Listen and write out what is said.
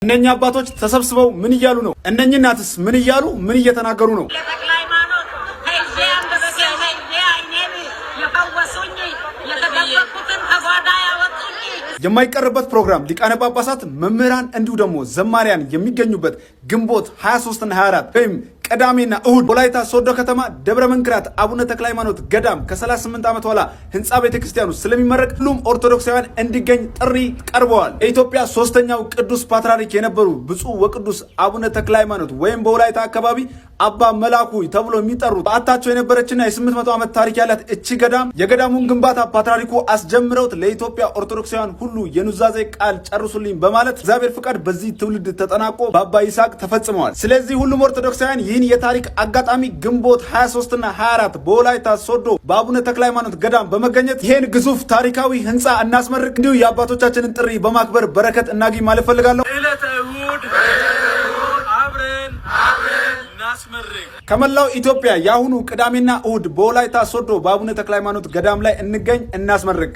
እነኛ አባቶች ተሰብስበው ምን እያሉ ነው? እነኛ እናትስ ምን እያሉ ምን እየተናገሩ ነው? የማይቀርበት ፕሮግራም ሊቃነ ጳጳሳት፣ መምህራን እንዲሁ ደግሞ ዘማሪያን የሚገኙበት ግንቦት 23 እና 24 ወይም ቅዳሜና እሁድ ወላይታ ሶዶ ከተማ ደብረ መንክራት አቡነ ተክለ ሃይማኖት ገዳም ከ38 ዓመት በኋላ ህንጻ ቤተክርስቲያኑ ስለሚመረቅ ሁሉም ኦርቶዶክሳውያን እንዲገኝ ጥሪ ቀርበዋል። የኢትዮጵያ ሶስተኛው ቅዱስ ፓትርያርክ የነበሩ ብፁዕ ወቅዱስ አቡነ ተክለ ሃይማኖት ወይም በወላይታ አካባቢ አባ መላኩ ተብሎ የሚጠሩት በአታቸው የነበረችና የ800 ዓመት ታሪክ ያላት እቺ ገዳም የገዳሙን ግንባታ ፓትርያርኩ አስጀምረውት ለኢትዮጵያ ኦርቶዶክሳውያን ሁሉ የኑዛዜ ቃል ጨርሱልኝ በማለት እግዚአብሔር ፍቃድ በዚህ ትውልድ ተጠናቆ በአባ ይስሐቅ ተፈጽመዋል። ስለዚህ ሁሉም ኦርቶዶክሳውያን ይህን የታሪክ አጋጣሚ ግንቦት 23 እና 24 በወላይታ ሶዶ በአቡነ ተክለ ሃይማኖት ገዳም በመገኘት ይህን ግዙፍ ታሪካዊ ህንፃ እናስመርቅ፣ እንዲሁ የአባቶቻችንን ጥሪ በማክበር በረከት እናግኝ ማለት ፈልጋለሁ። ከመላው ኢትዮጵያ የአሁኑ ቅዳሜና እሁድ በወላይታ ሶዶ በአቡነ ተክለ ሃይማኖት ገዳም ላይ እንገኝ፣ እናስመርቅ።